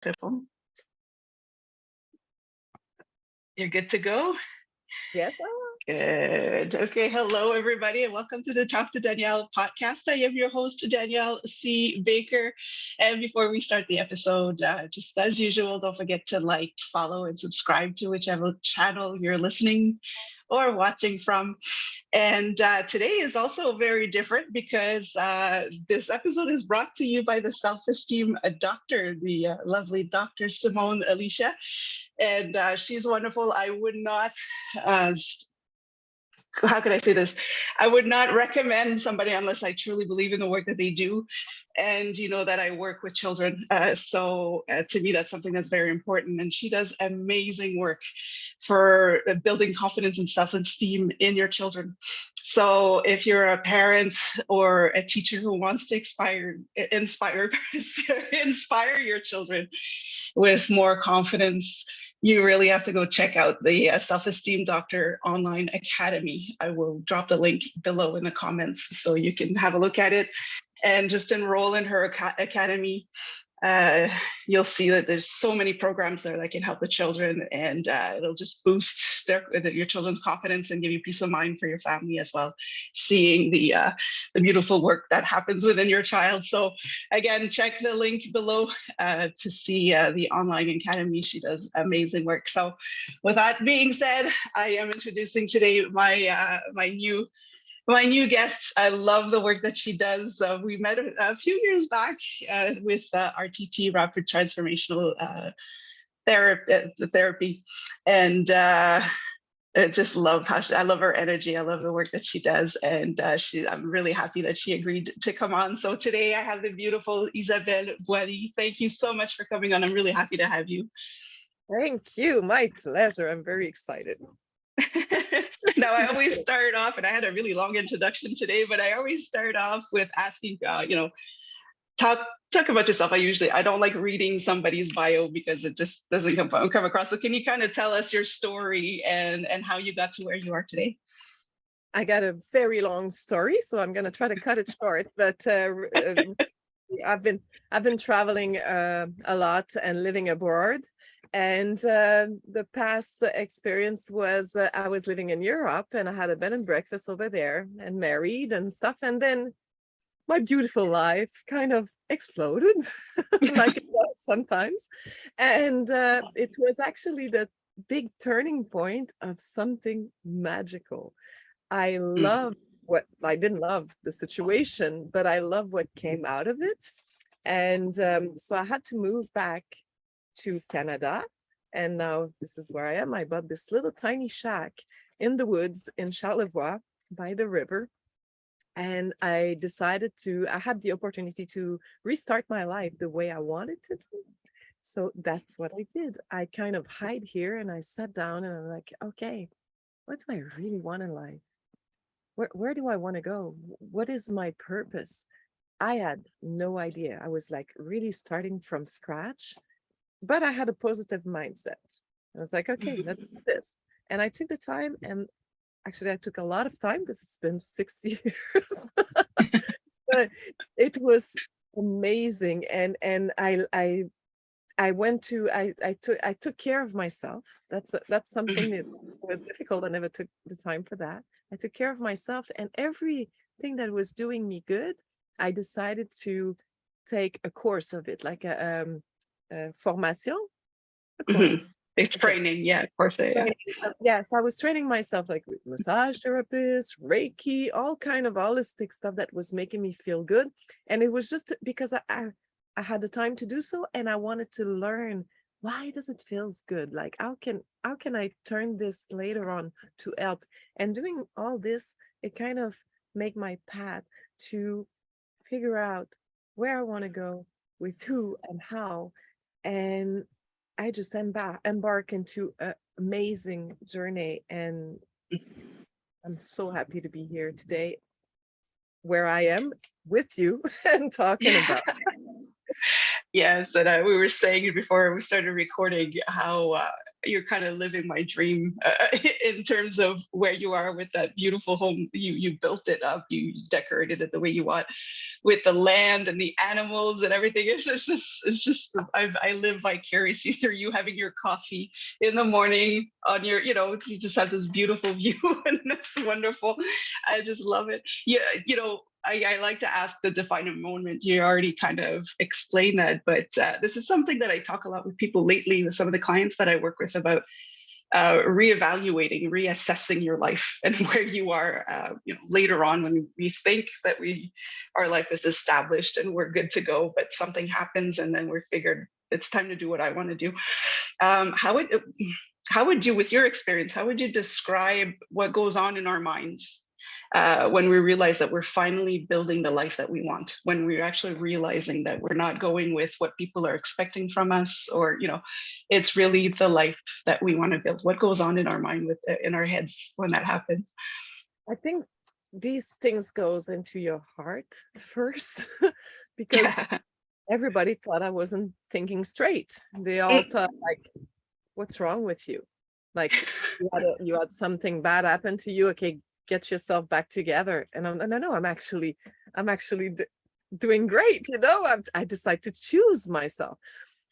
People, you're good to go? Yes. Good. Okay. Hello, everybody, and welcome to the Talk to Danielle podcast. I am your host, Danielle C. Baker. And before we start the episode, just as usual, don't forget to like, follow, and subscribe to whichever channel you're listening or watching from. And today is also very different because this episode is brought to you by the Self Esteem Doctor, the lovely Dr. Simone Alicia. And she's wonderful. I would not how could I say this? I would not recommend somebody unless I truly believe in the work that they do. And you know that I work with children. So to me, that's something that's very important. And she does amazing work for building confidence and self-esteem in your children. So if you're a parent or a teacher who wants to inspire your children with more confidence, you really have to go check out the Self Esteem Doctor online academy. I will drop the link below in the comments so you can have a look at it and just enroll in her academy. You'll see that there's so many programs there that can help the children, and it'll just boost your children's confidence and give you peace of mind for your family as well, seeing the beautiful work that happens within your child. So again, check the link below to see the online academy. She does amazing work. So with that being said, I am introducing today my new guest. I love the work that she does. We met a few years back with RTT, Rapid Transformational Therapy. And I just love I love her energy. I love the work that she does. And I'm really happy that she agreed to come on. So today I have the beautiful Isabelle Boily. Thank you so much for coming on. I'm really happy to have you. Thank you. My pleasure. I'm very excited. Now, I always start off, and I had a really long introduction today, but I always start off with asking, talk about yourself. I don't like reading somebody's bio because it just doesn't come across. So can you kind of tell us your story and how you got to where you are today? I got a very long story, so I'm going to try to cut it short. But I've been traveling a lot and living abroad. And the past experience was I was living in Europe, and I had a bed and breakfast over there and married and stuff. And then my beautiful life kind of exploded like it does sometimes. And it was actually the big turning point of something magical. I didn't love the situation, but I love what came out of it. And so I had to move back to Canada. And now this is where I am. I bought this little tiny shack in the woods in Charlevoix by the river. And I had the opportunity to restart my life the way I wanted to do. So that's what I did. I kind of hide here and I sat down and I'm like, okay, what do I really want in life? Where do I want to go? What is my purpose? I had no idea. I was like really starting from scratch, but I had a positive mindset. I was like, okay, let's do this. And I took the time, and actually I took a lot of time because it's been 6 years, but it was amazing. And I took care of myself. That's something that was difficult. I never took the time for that. I took care of myself, and everything that was doing me good, I decided to take a course of it, like a formation, a course. Training, yeah, of course. Yeah. Yes, I was training myself like with massage therapists, Reiki, all kind of holistic stuff that was making me feel good. And it was just because I had the time to do so, and I wanted to learn, why does it feel good? Like how can I turn this later on to help? And doing all this, it kind of make my path to figure out where I want to go, with who and how. And I just embark into an amazing journey. And I'm so happy to be here today where I am with you and talking about it. Yes, and we were saying it before we started recording how you're kind of living my dream in terms of where you are with that beautiful home. You built it up, you decorated it the way you want, with the land and the animals and everything. It's just I live vicariously through you, having your coffee in the morning on your, you just have this beautiful view and it's wonderful. I just love it. Yeah, I like to ask the defining moment. You already kind of explained that, but this is something that I talk a lot with people lately, with some of the clients that I work with, about reevaluating, reassessing your life and where you are, later on, when we think that our life is established and we're good to go, but something happens and then we're figured it's time to do what I want to do. How would you, with your experience, how would you describe what goes on in our minds when we realize that we're finally building the life that we want, when we're actually realizing that we're not going with what people are expecting from us, or it's really the life that we want to build? What goes on in our mind, in our heads, when that happens? I think these things goes into your heart first, because everybody thought I wasn't thinking straight. They all thought, like, what's wrong with you? Like, you had something bad happen to you. Okay, get yourself back together. And no, I'm actually doing great. I decided to choose myself.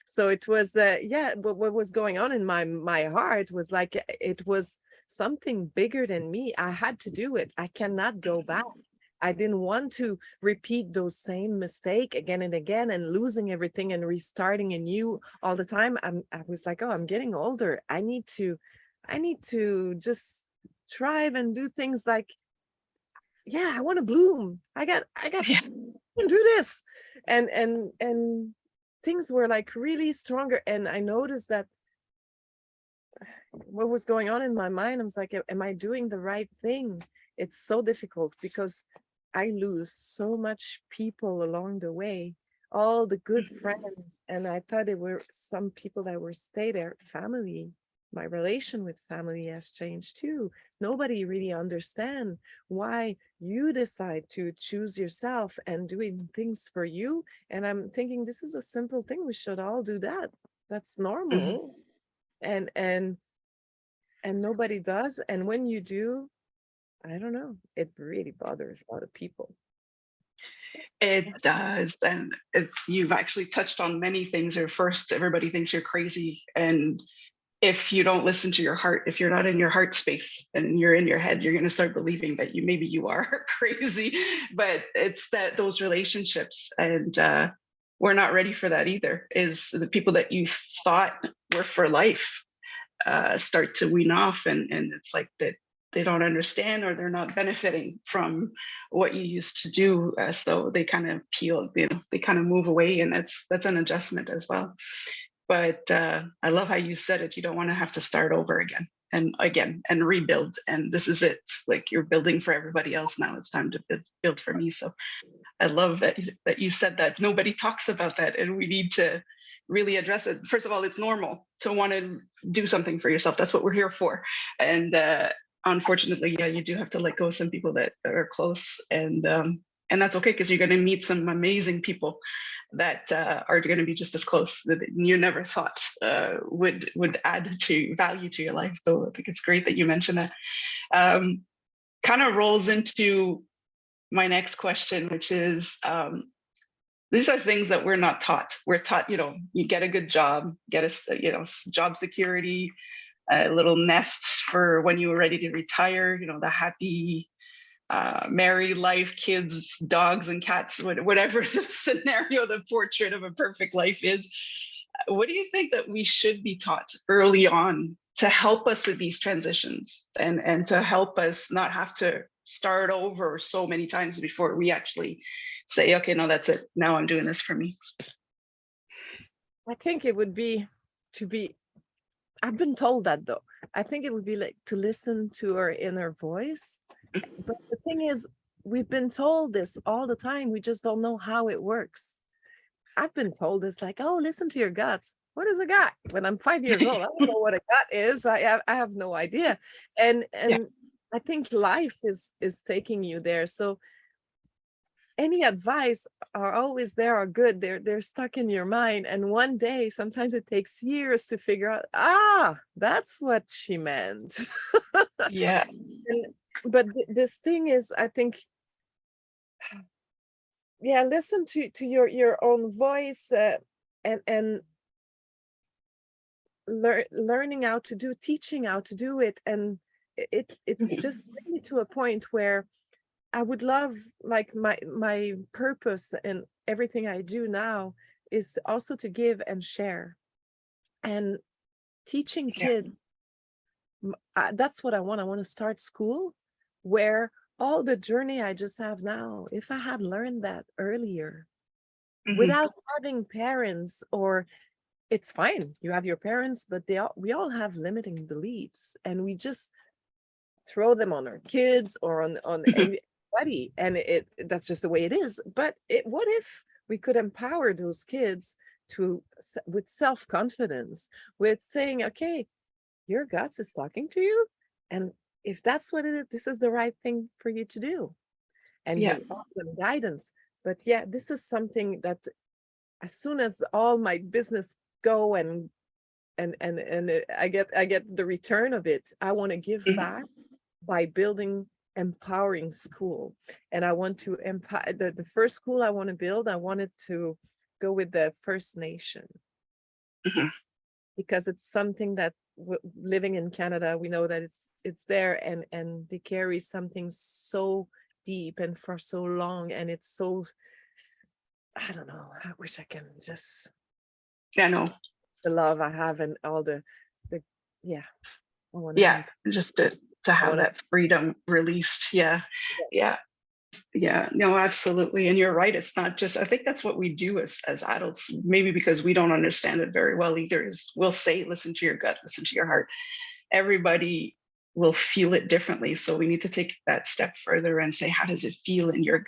So it was, what was going on in my heart was like, it was something bigger than me. I had to do it. I cannot go back. I didn't want to repeat those same mistake again and again and losing everything and restarting anew all the time. I was like, oh, I'm getting older. I need to just thrive and do things like, I want to bloom. I can do this. And things were like really stronger. And I noticed that what was going on in my mind, I was like, am I doing the right thing? It's so difficult because I lose so much people along the way, all the good friends. And I thought it were some people that were stay there, family. My relation with family has changed too. Nobody really understand why you decide to choose yourself and doing things for you. And I'm thinking, this is a simple thing. We should all do that. That's normal. And nobody does. And when you do, I don't know, it really bothers a lot of people. It does. And you've actually touched on many things. Or first, everybody thinks you're crazy. And if you don't listen to your heart, if you're not in your heart space and you're in your head, you're going to start believing that maybe you are crazy. But it's that those relationships, and we're not ready for that either, is the people that you thought were for life start to wean off, and it's like that they don't understand, or they're not benefiting from what you used to do, so they kind of peel, they kind of move away, and that's an adjustment as well. But I love how you said it. You don't want to have to start over again and rebuild, and this is it. Like, you're building for everybody else now, it's time to build for me. So I love that you said that. Nobody talks about that, and we need to really address it. First of all, it's normal to want to do something for yourself. That's what we're here for. And unfortunately, you do have to let go of some people that are close, and that's okay, because you're going to meet some amazing people that are going to be just as close, that you never thought would add to value to your life. So I think it's great that you mentioned that. Kind of rolls into my next question, which is, these are things that we're not taught. We're taught, you get a good job, get job security, a little nest for when you were ready to retire, the happy married life, kids, dogs and cats, whatever the scenario, the portrait of a perfect life is. What do you think that we should be taught early on to help us with these transitions, and to help us not have to start over so many times before we actually say, okay, no, that's it. Now I'm doing this for me. I think it would be I've been told that though. I think it would be like to listen to our inner voice. But the thing is, we've been told this all the time. We just don't know how it works. I've been told this, like, oh, listen to your guts. What is a gut? When I'm 5 years old, I don't know what a gut is. I have no idea. And Yeah. I think life is taking you there. So any advice are always there, are good. They're stuck in your mind. And one day, sometimes it takes years to figure out, that's what she meant. Yeah. And, but this thing is, I think, yeah, listen to your own voice, and learning how to do, teaching how to do it. And it just bring me to a point where I would love, like, my purpose and everything I do now is also to give and share and teaching Yeah. kids. That's what I want. I want to start school where all the journey I just have now, if I had learned that earlier Hmm. without having parents, or it's fine, you have your parents, but we all have limiting beliefs, and we just throw them on our kids or on anybody, and that's just the way it is. But what if we could empower those kids with self-confidence, with saying, okay, your guts is talking to you, and if that's what it is, this is the right thing for you to do, and Yeah. you offer them guidance. But yeah, this is something that as soon as all my business go, and I get the return of it, I want to give Mhm. back by building empowering school. And I want to empower the first school I want to build. I wanted to go with the First Nation, Mhm. because it's something that living in Canada, we know that it's there, and they carry something so deep and for so long, and it's so, I don't know, I wish I can just, Yeah, no. the love I have and all the yeah, I want to Yeah, just to I have want to, that freedom released. Yeah. Yeah. Yeah. No, absolutely. And you're right. It's not just, I think that's what we do as adults, maybe because we don't understand it very well either, is we'll say, listen to your gut, listen to your heart. Everybody will feel it differently. So we need to take that step further and say, how does it feel in your,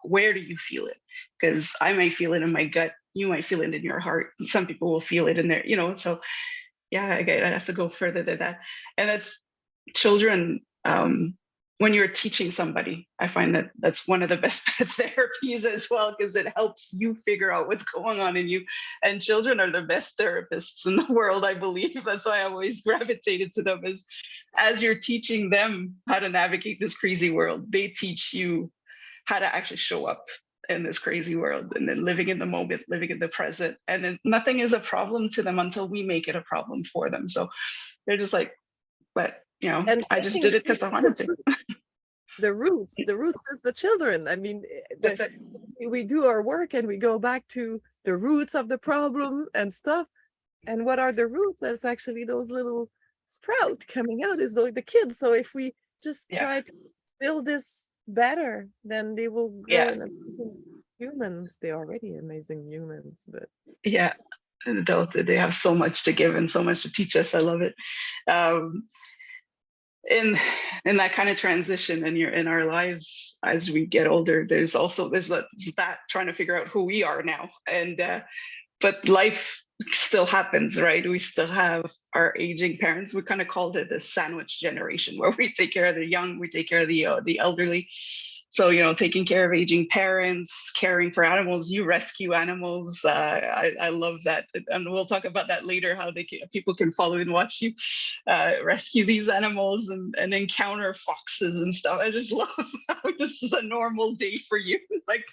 where do you feel it? Because I might feel it in my gut. You might feel it in your heart. Some people will feel it in their, so yeah, again, it has to go further than that. And that's children. When you're teaching somebody, I find that that's one of the best therapies as well, because it helps you figure out what's going on in you. And children are the best therapists in the world, I believe. That's why I always gravitated to them. Is as you're teaching them how to navigate this crazy world, they teach you how to actually show up in this crazy world, and then living in the moment, living in the present. And then nothing is a problem to them until we make it a problem for them. So they're just like, but and I just taking did it because I wanted to. the roots is the children. I mean, That's it. we do our work and we go back to the roots of the problem and stuff. And what are the roots? That's actually those little sprout coming out, is the kids. So if we just Yeah. try to build this better, then they will grow Yeah. in amazing humans. They're already amazing humans, but Yeah. And they have so much to give and so much to teach us. I love it. Um, in in that kind of transition in our lives as we get older, there's that trying to figure out who we are now. And but life still happens, right? We still have our aging parents. We kind of called it the sandwich generation, where we take care of the young, we take care of the elderly. So taking care of aging parents, caring for animals. You rescue animals. I love that, and we'll talk about that later. How people can follow and watch you rescue these animals and encounter foxes and stuff. I just love how this is a normal day for you. It's like,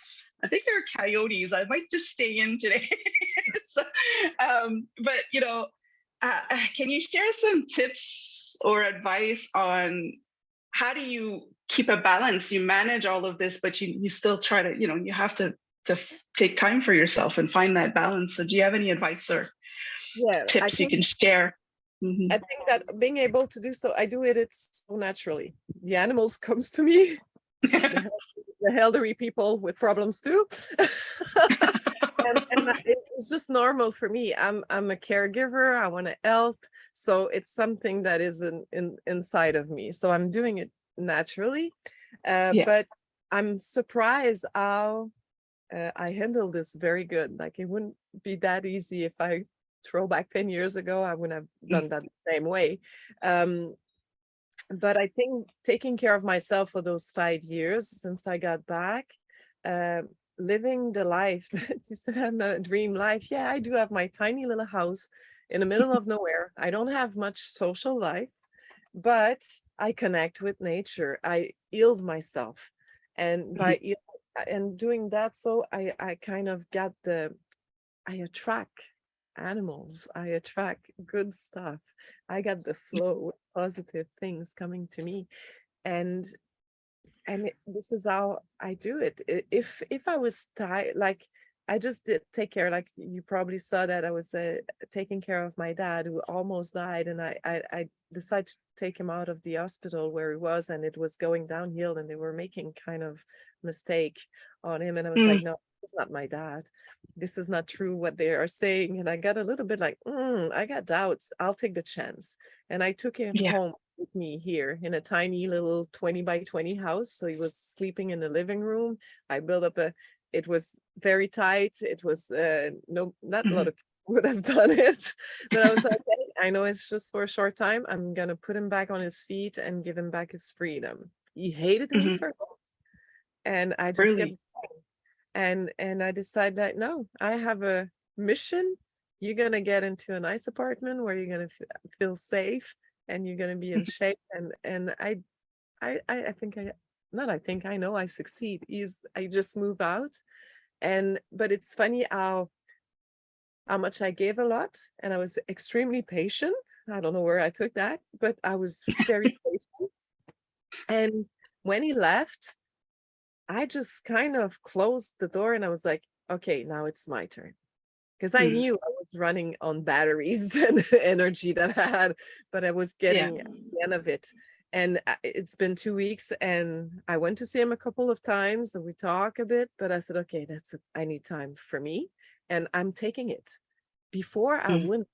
I think there are coyotes. I might just stay in today. So, but can you share some tips or advice on how do you keep a balance? You manage all of this, but you still try to, you have to take time for yourself and find that balance. So do you have any advice or yeah, I tips you think can share? I Mhm. think that being able to do so, I do it. It's so naturally. The animals comes to me. The the elderly people with problems too. And it's just normal for me. I'm a caregiver. I want to help. So it's something that is inside of me. So I'm doing it naturally. Yeah. But I'm surprised how I handle this very good. Like, it wouldn't be that easy if I throw back 10 years ago. I wouldn't have done that the same way. Um, but I think taking care of myself for those 5 years since I got back, uh, living the life that you said, I'm a dream life. Yeah, I do have my tiny little house in the middle of nowhere. I don't have much social life, but I connect with nature. I healed myself. And Mhm. and doing that, so I kind of got I attract animals. I attract good stuff. I got the flow with positive things coming to me. And this is how I do it. If I was tired, like I just did take care, like you probably saw that I was taking care of my dad who almost died, and I decided to take him out of the hospital where he was, and it was going downhill, and they were making kind of mistake on him, and I was like, Mm. no, it's not my dad. This is not true what they are saying, and I got a little bit like, I got doubts. I'll take the chance, and I took him Yeah. home with me here in a tiny little 20 by 20 house. So he was sleeping in the living room. I built up it was very tight. It was no, not a lot Mhm. of people would have done it, but I was like, "Hey, I know it's just for a short time. I'm gonna put him back on his feet and give him back his freedom." He hated me Mhm. for and I just kept Really. and I decided that no, I have a mission. You're gonna get into a nice apartment where you're gonna feel safe and you're gonna be in shape. And I think I not I think I know I succeed. Is I just move out. And but it's funny how much I gave a lot, and I was extremely patient. I don't know where I took that, but I was very patient. And when he left, I just kind of closed the door and I was like, okay, now it's my turn. Because I Mm. knew I was running on batteries and energy that I had, but I was Yeah. getting the end of it. And it's been 2 weeks, and I went to see him a couple of times, and we talk a bit. But I said, okay, I need time for me, and I'm taking it. Before I Mm. wouldn't,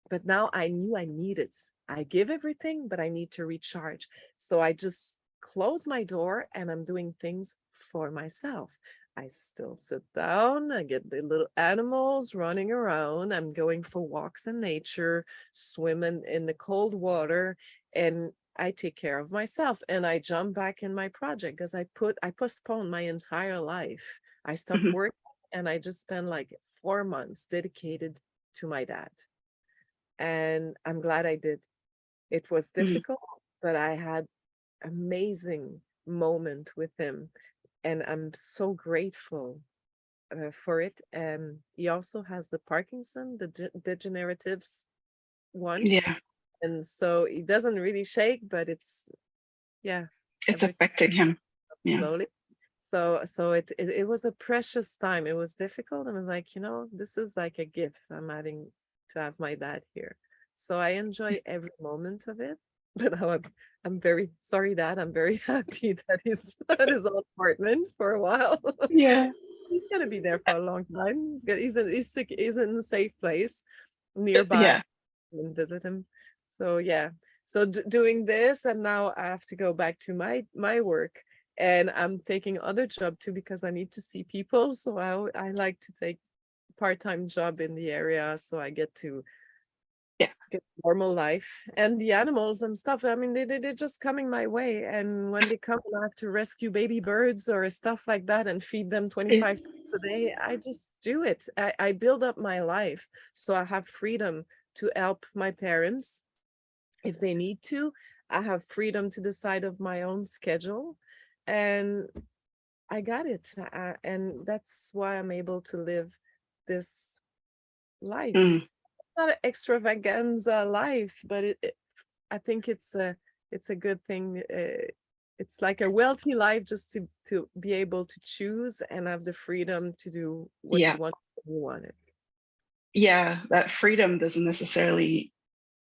but now I knew I need it. I give everything, but I need to recharge. So I just close my door and I'm doing things for myself. I still sit down, I get the little animals running around. I'm going for walks in nature, swimming in the cold water, and I take care of myself and I jump back in my project because I postponed my entire life. I stopped Mhm. working and I just spent like 4 months dedicated to my dad. And I'm glad I did. It was Mhm. difficult, but I had amazing moment with him, and I'm so grateful for it. He also has the Parkinson, the degenerative one, Yeah. and so he doesn't really shake, but it's yeah, It's everything affecting him. Yeah. slowly. So it was a precious time. It was difficult. I was like, this is like a gift I'm having to have my dad here. So I enjoy every moment of it. But now I'm very sorry, Dad. I'm very happy that he's at his own apartment for a while. Yeah. He's gonna be there for a long time. He's sick. He's in a safe place nearby Yeah. and visit him. So yeah. So doing this, and now I have to go back to my work, and I'm taking other job too because I need to see people. So I like to take part-time job in the area so I get to Yeah. get normal life. And the animals and stuff, I mean, they're just coming my way. And when they come and I have to rescue baby birds or stuff like that and feed them Yeah. 25 times a day, I just do it. I build up my life so I have freedom to help my parents if they need to. I have freedom to decide of my own schedule. And I got it. And that's why I'm able to live this life. Mm. Not an extravaganza life, but I think it's a good thing. It's like a wealthy life just to be able to choose and have the freedom to do what Yeah. you want when you want it. Yeah. That freedom doesn't necessarily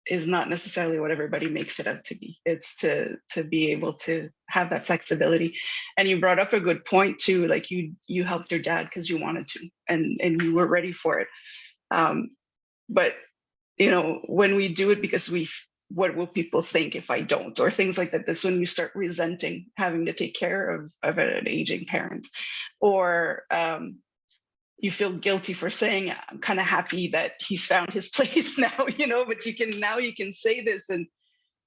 is not necessarily what everybody makes it out to be. It's to be able to have that flexibility. And you brought up a good point too. Like you helped your dad because you wanted to, and you were ready for it. Um, but when we do it because what will people think if I don't, or things like that, that's when you start resenting having to take care of an aging parent. Or you feel guilty for saying, I'm kind of happy that he's found his place now, but you can say this, and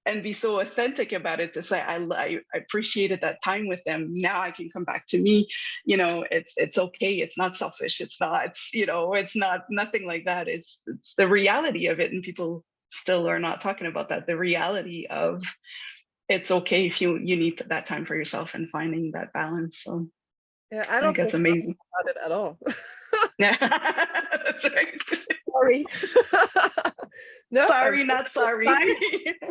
and be so authentic about it to say I appreciated that time with them. Now I can come back to me. It's okay. It's not selfish. It's not, it's not nothing like that. It's the reality of it, and people still are not talking about that. The reality of it's okay if you need that time for yourself and finding that balance. So Yeah, I I don't think feel that's amazing. about it at all. Yeah, that's right. Sorry. No, I'm Sorry, saying not it's sorry. fine.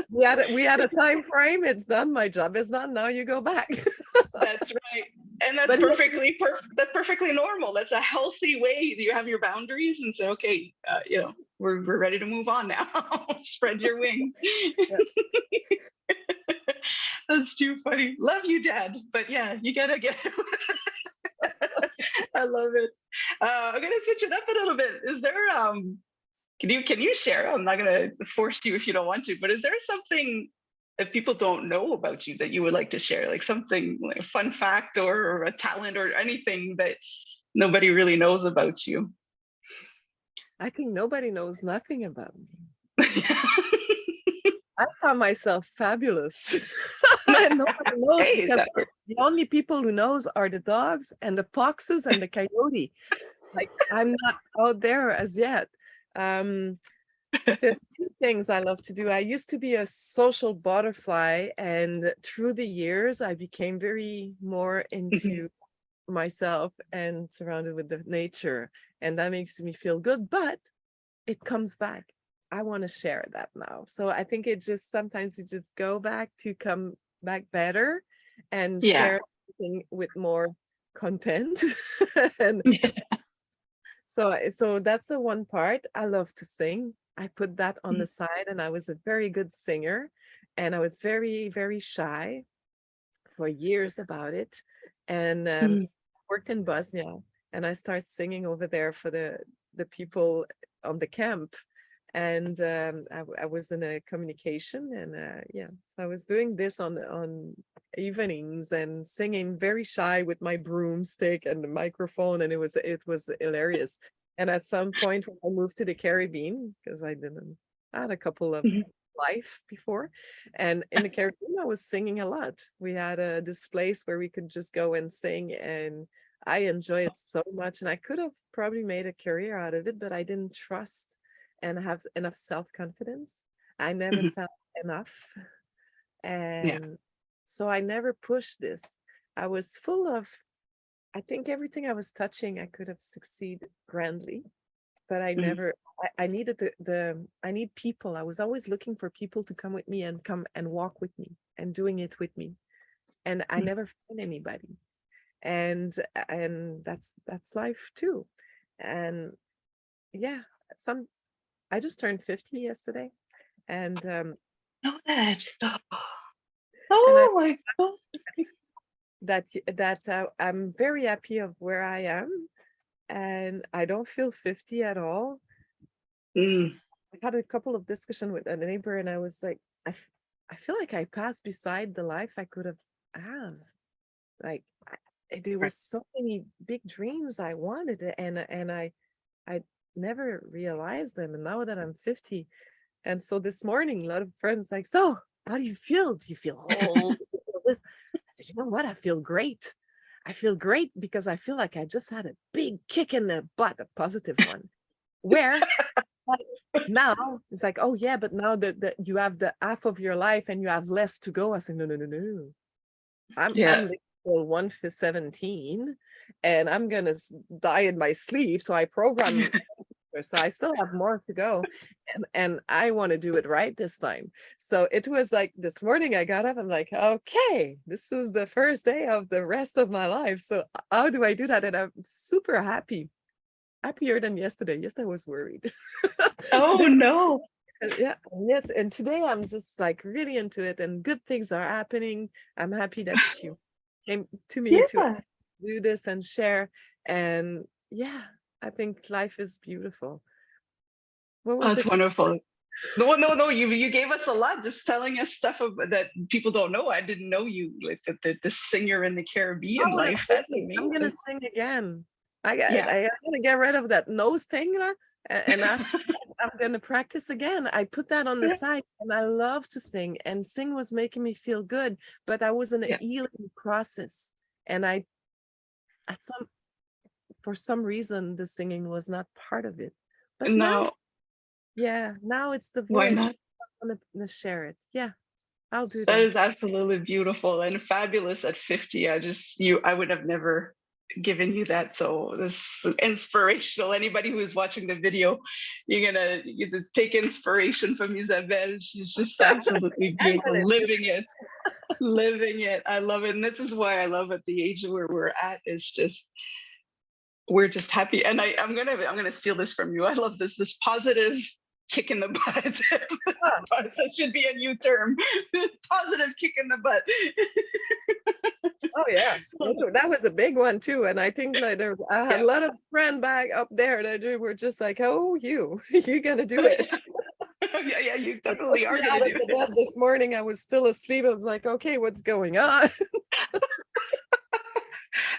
We had a time frame. It's done. My job is done. Now you go back. That's right. And that's But yeah, that's perfectly normal. That's a healthy way. You have your boundaries and say, okay, we're ready to move on now. Spread your wings. yeah. That's too funny. Love you, Dad. But yeah, you gotta get. I love it. I'm gonna switch it up a little bit. Is there can you share? I'm not gonna force you if you don't want to, but is there something that people don't know about you that you would like to share? Like something like a fun fact or a talent or anything that nobody really knows about you? I think nobody knows nothing about me. I found myself fabulous. And nobody knows Hey, because that works. the only people who knows are the dogs and the foxes and the coyote. Like I'm not out there as yet. Um, there's two things I love to do. I used to be a social butterfly, and through the years, I became very more Mhm. into myself and surrounded with the nature, and that makes me feel good. But it comes back. I want to share that now. So I think it just sometimes you just go back to come back better and Yeah. share everything with more content. And so that's the one part. I love to sing. I put that on the side, and I was a very good singer, and I was very, very shy for years about it. And Mhm. worked in Bosnia, and I started singing over there for the people on the camp. And I was in a communication, and yeah, so I was doing this on evenings and singing very shy with my broomstick and the microphone, and it was hilarious. And at some point when I moved to the Caribbean, because I had a couple of Mhm. life before, and in the Caribbean I was singing a lot. We had this place where we could just go and sing, and I enjoy it so much, and I could have probably made a career out of it, but I didn't trust and have enough self-confidence. I never Mhm. felt enough. Yeah. And so I never pushed this. I was full of, I think everything I was touching, I could have succeeded grandly, but I Mhm. never, I needed I need people. I was always looking for people to come with me and come and walk with me and doing it with me. And I Mhm. never found anybody. And that's life too. And yeah, some I just turned 50 yesterday, and Know that. and I Oh my God. I'm very happy of where I am, and I don't feel 50 at all. Mm. I had a couple of discussion with a neighbor, and I was like, I feel like I passed beside the life I could have. Like there was so many big dreams I wanted, and I never realized them. And now that I'm 50, and so this morning, a lot of friends like, so how do you feel? Do you feel old? Do you feel this? I said, you know what? I feel great. I feel great because I feel like I just had a big kick in the butt, a positive one. Where like, now it's like, oh yeah, but now that you have the half of your life and you have less to go. I said, no, no, no, no. I'm Yeah. living till 1 for 17, and I'm gonna die in my sleep. So I program, so I still have more to go, and I want to do it right this time. So it was like this morning I got up, I'm like, okay, this is the first day of the rest of my life. So how do I do that? And I'm super happy, happier than yesterday. Yesterday I was worried. Oh Today, no. yeah, yes, and today I'm just like really into it, and good things are happening. I'm happy that you came to me to Yeah. do this and share. And yeah, I think life is beautiful. What was That's it? wonderful. No, no, no. You gave us a lot just telling us stuff that people don't know. I didn't know you like the singer in the Caribbean Oh, the life. That's singing. I'm gonna amazing. sing again. Yeah. I gotta get rid of that nose thing, and after. I'm gonna practice again. I put that on the side, and I love to sing, and sing was making me feel good, but I was in a Yeah. healing process, and I at some for some reason the singing was not part of it. But now, No, yeah, now it's the why voice. not? I'm gonna share it. Yeah, I'll do That that. is absolutely beautiful and fabulous at 50. I would have never given you that. So this is inspirational. Anybody who is watching the video, you just take inspiration from Isabelle. She's just absolutely I'm beautiful, gonna do living it, living it. I love it. And this is why I love at the age where we're at is just we're just happy. And I'm gonna steal this from you. I love this positive kick in the butt. that. That should be a new term. Positive kick in the butt. Oh yeah, that was a big one too, and I think like I had a Yeah. lot of friend back up there that were just like, "Oh, you gonna do it?" Yeah, yeah, you They definitely pushed me are gonna out of do the it. bed this morning. I was still asleep. I was like, "Okay, what's going on?"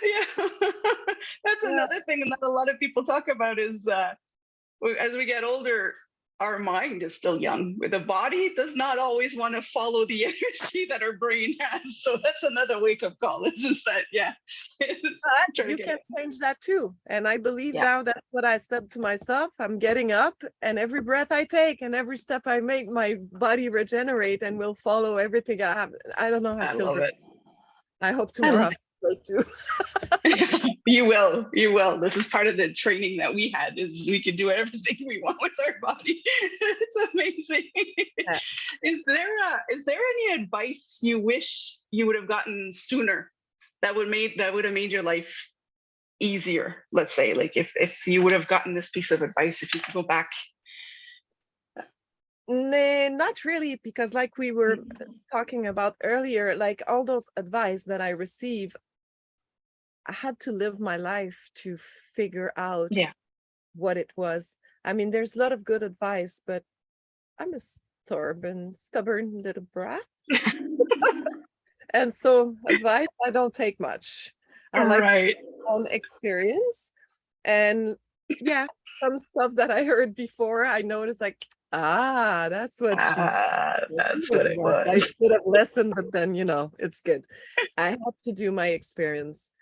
Yeah. That's Yeah, another thing that a lot of people talk about is as we get older, our mind is still young. The body does not always want to follow the energy that our brain has. So that's another wake up call. It's just that, yeah, it's but trying to you get can change that too, and I believe yeah, now that's what I said to myself. I'm getting up, and every breath I take and every step I make, my body regenerate and will follow everything I have. I don't know. I I feel love great. it. I hope I tomorrow love I feel great too. it. You will. You will. This is part of the training that we had is we can do everything we want with our body. It's amazing. Is there any advice you wish you would have gotten sooner that would have made your life easier? Let's say, like if you would have gotten this piece of advice, if you could go back. Nah, not really, because like we were talking about earlier, like all those advice that I receive, I had to live my life to figure out Yeah. what it was. I mean, there's a lot of good advice, but I'm a stubborn little brat. And so advice, I don't take much. I like to Right. own experience. And yeah, some stuff that I heard before, I noticed like, that's what she That's what it I was. should have listened, but then it's good. I have to do my experience.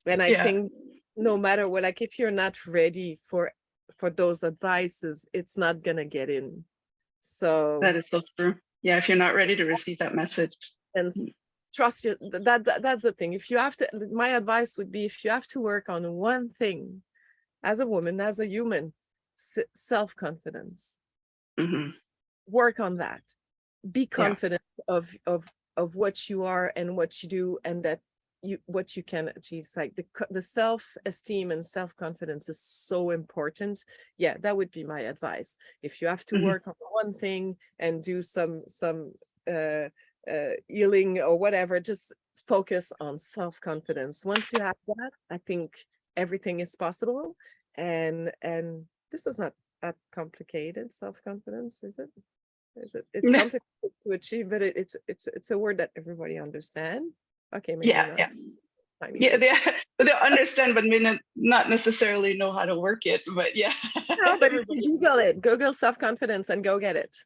And I Yeah. think no matter what, like if you're not ready for those advices, it's not gonna get in. So That is so true. Yeah, if you're not ready to receive that message. and trust you that's the thing. If you have to, my advice would be if you have to work on one thing as a woman, as a human, self-confidence, Hmm. work on that. Be Yeah. confident of what you are and what you do, and that what you can achieve. It's like the self-esteem and self-confidence is so important. Yeah, that would be my advice. If you have to Hmm. work on one thing and do some uh healing or whatever, just focus on self-confidence. Once you have that, I think everything is possible. And this is not that complicated, self-confidence, is it? It's complicated to achieve, but it's a word that everybody understand. Okay, maybe Yeah, not yeah. tiny Yeah, bit. they understand, but may not necessarily know how to work it. But yeah, No, but if you everybody. Google self-confidence and go get it.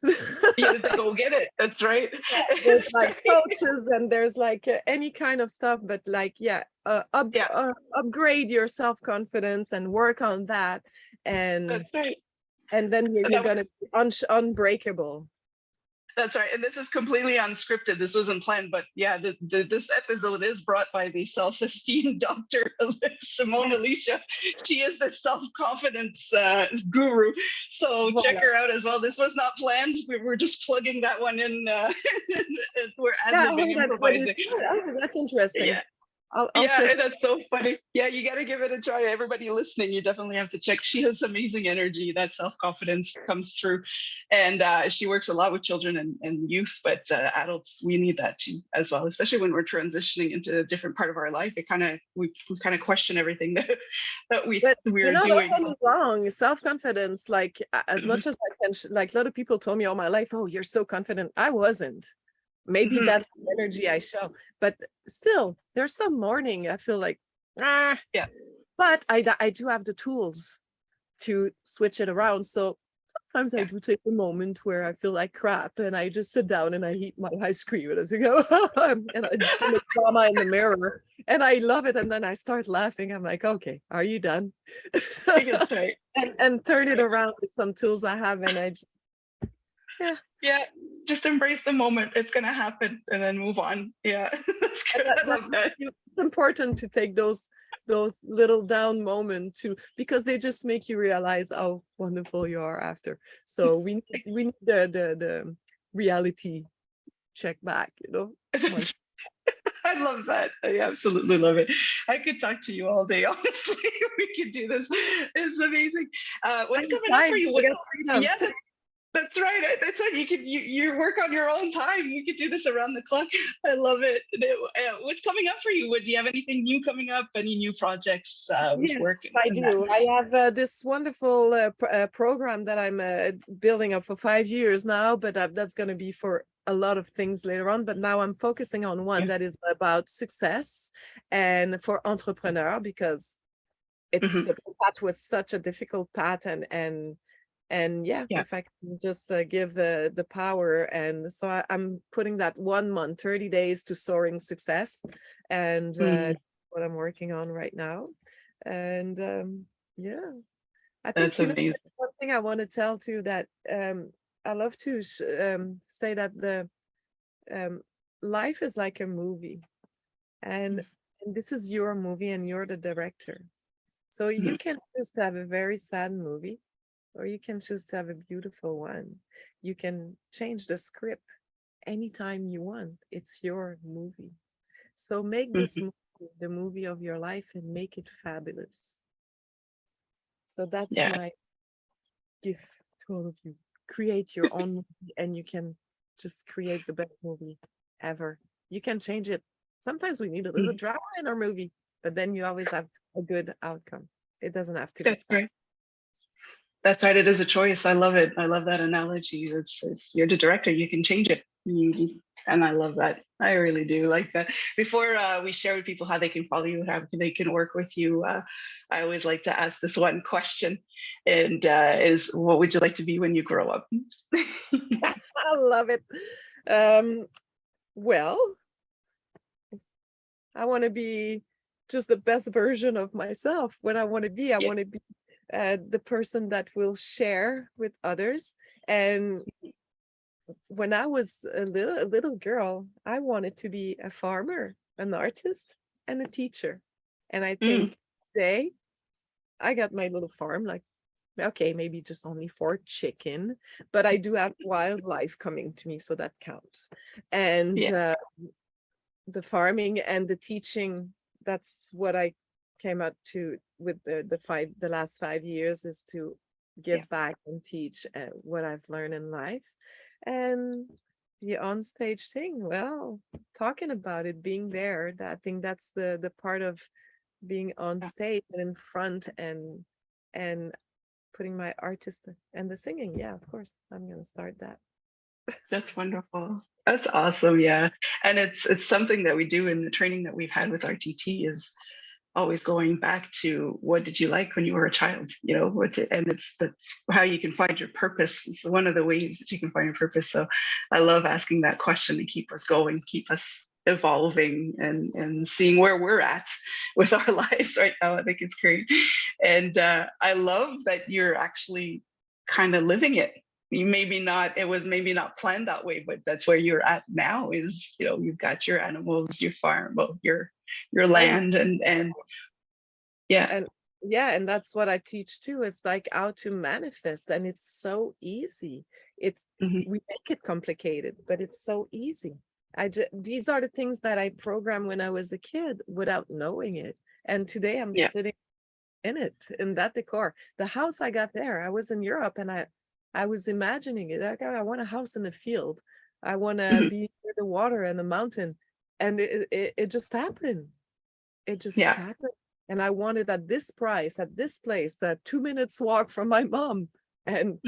Yeah, to go get it. That's right. Yeah, there's That's like right. coaches and there's like any kind of stuff, but like, yeah, Yeah, upgrade your self-confidence and work on that, and that's right. then you're That gonna be unbreakable. That's right. And this is completely unscripted. This wasn't planned, but yeah, this episode is brought by the Self Esteem Doctor, Simone Alicia. She is the self confidence guru. So check Voilà. her out as well. This was not planned. We were just plugging that one in. We're ad Yeah, I libbing, heard that when you improvising. said, oh, that's interesting. Yeah. I'll Yeah, check. and that's so funny. Yeah, you got to give it a try. Everybody listening, you definitely have to check. She has amazing energy. That self confidence comes through, and she works a lot with children and youth, but adults, we need that too as well. Especially when we're transitioning into a different part of our life, we kind of question everything that But we're don't doing. get me wrong, self-confidence, like as much as I can, like a lot of people told me all my life, oh, you're so confident. I wasn't. Maybe Mhm. that's the energy I show, but still, there's some morning I feel like, ah, Yeah, but I do have the tools to switch it around. So sometimes I Yeah. do take a moment where I feel like crap and I just sit down and I eat my ice cream and I go, and I do the drama in the mirror and I love it. And then I start laughing. I'm like, okay, are you done? That's right. And turn That's it right. around with some tools I have. And I just, yeah. Yeah. Just embrace the moment. It's gonna happen, and then move on. Yeah. That's And good. I that love that. it's important to take those little down moments to because they just make you realize how wonderful you are after. So we need the reality check back, once. I love that. I absolutely love it. I could talk to you all day, honestly. We could do this. It's amazing. What's coming up for Anytime, you? I What? guess freedom. Yeah, that's right. That's what you could. You work on your own time. We could do this around the clock. I love it. What's coming up for you? Do you have anything new coming up? Any new projects with Yes, work I and that? do. I have this wonderful program that I'm building up for 5 years now, but that's going to be for a lot of things later on. But now I'm focusing on one Yeah. that is about success and for entrepreneur because Hmm. the path was such a difficult path and yeah, Yeah. if I can just give the power. And so I'm putting that 1 month, 30 days to soaring success and Mm, what I'm working on right now. And yeah, I think, that's amazing. one thing I want to tell too that I love to say that the um, life is like a movie and this is your movie and you're the director. So you Mhm. can choose to have a very sad movie, or you can choose to have a beautiful one. You can change the script anytime you want. It's your movie. So make this Mhm. movie the movie of your life and make it fabulous. So that's Yeah. my gift to all of you. Create your own movie and you can just create the best movie ever. You can change it. Sometimes we need a little Mm, drama in our movie, but then you always have a good outcome. It doesn't have to be that's sad. right. That's right. It is a choice. I love it. I love that analogy. You're the director. You can change it. And I love that. I really do like that. Before we share with people how they can follow you, how they can work with you, I always like to ask this one question, and is what would you like to be when you grow up? I love it. Um, well, I want to be just the best version of myself. What I want to be, I Yeah. want to be the person that will share with others. And when I was a little girl, I wanted to be a farmer, an artist, and a teacher. And I Mm, think today I got my little farm, like okay, maybe just only for chicken, but I do have wildlife coming to me, so that counts. And yeah. the farming and the teaching, that's what I came out to with the last 5 years is to Yeah. give back and teach what I've learned in life. And the onstage thing, well, talking about it, being there, I think that's the part of being on Yeah. stage and in front and putting my artist and the singing. Yeah, of course, I'm gonna start that. That's wonderful. That's awesome. Yeah. And it's something that we do in the training that we've had with RTT is always going back to what did you like when you were a child, and that's how you can find your purpose. It's one of the ways that you can find your purpose. So I love asking that question to keep us going, keep us evolving and seeing where we're at with our lives right now. I think it's great. And I love that you're actually kind of living it. You maybe not, it was maybe not planned that way, but that's where you're at now is, you've got your animals, your farm, well, your Oh, land and yeah. and yeah, and that's what I teach too, is like how to manifest. And it's so easy. It's Mhm. We make it complicated, but it's so easy. These are the things that I programmed when I was a kid without knowing it. And today I'm Yeah. sitting in it, in that decor. The house I got there, I was in Europe and I was imagining it. Like, I want a house in the field. I want to Mhm. be near the water and the mountain. And it just happened. It just Yeah. happened. And I wanted at this price, at this place, that 2 minutes walk from my mom. And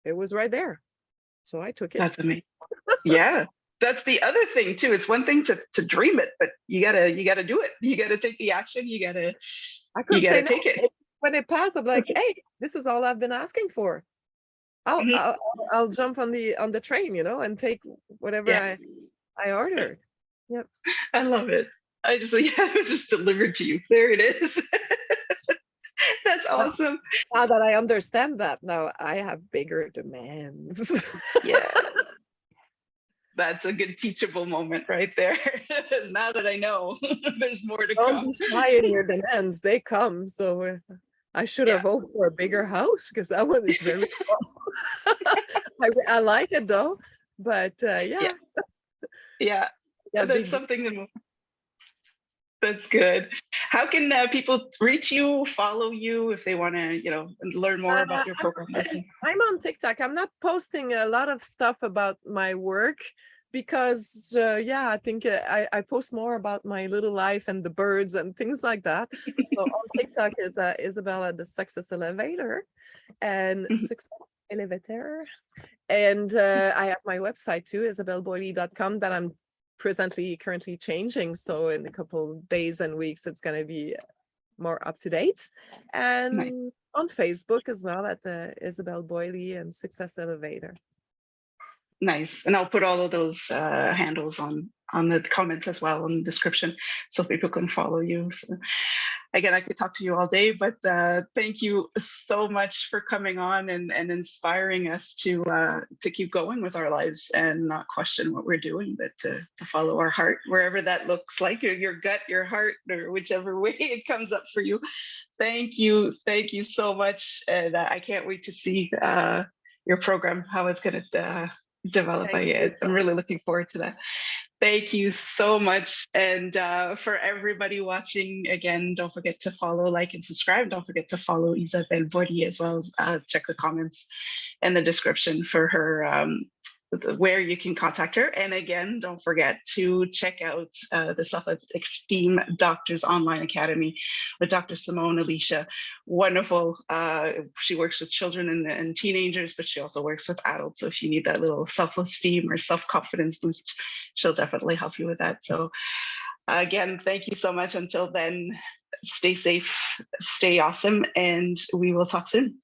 it was right there. So I took it. That's amazing. Yeah. That's the other thing too. It's one thing to dream it, but you gotta do it. You gotta take the action. You gotta I you couldn't say gotta no. take it. When it passed, I'm like, That's it. hey, this is all I've been asking for. I'll Mhm. I'll I'll jump on the train, and take whatever Yeah, I ordered. Yep. I love it. I just yeah, it was just delivered to you. There it is. That's But awesome. now that I understand that, now I have bigger demands. Yeah, that's a good teachable moment right there. Now that I know, there's more to Don't come. be shy in your demands. They come. So I should Yeah, have hoped for a bigger house because that one is very small. I like it though, but yeah, yeah, yeah. yeah, That's big. something that's good. How can people reach you, follow you if they want to, learn more about your I'm program? I'm on TikTok. I'm not posting a lot of stuff about my work because yeah, I think I post more about my little life and the birds and things like that. So on TikTok is Isabella the Success Elevator and Success Elevator. And I have my website too, isabelleboily.com, that I'm currently changing. So in a couple days and weeks, it's going to be more up to date. Nice. And on Facebook as well at the Isabelle Boily and Success Elevator. Nice. And I'll put all of those handles on the comments as well in the description so people can follow you. So, again, I could talk to you all day, but thank you so much for coming on and inspiring us to keep going with our lives and not question what we're doing, but to follow our heart, wherever that looks like, or your gut, your heart, or whichever way it comes up for you. Thank you. Thank you so much. And I can't wait to see your program, how it's going to develop. Thank you. I'm really looking forward to that. Thank you so much. And for everybody watching, again, don't forget to follow, like, and subscribe. Don't forget to follow Isabelle Boily as well. Check the comments and the description for her, where you can contact her. And again, don't forget to check out the Self Esteem Doctors Online Academy with Dr. Simone Alicia. Wonderful. She works with children and teenagers, but she also works with adults. So if you need that little self-esteem or self-confidence boost, she'll definitely help you with that. So again, thank you so much. Until then, stay safe, stay awesome, and we will talk soon.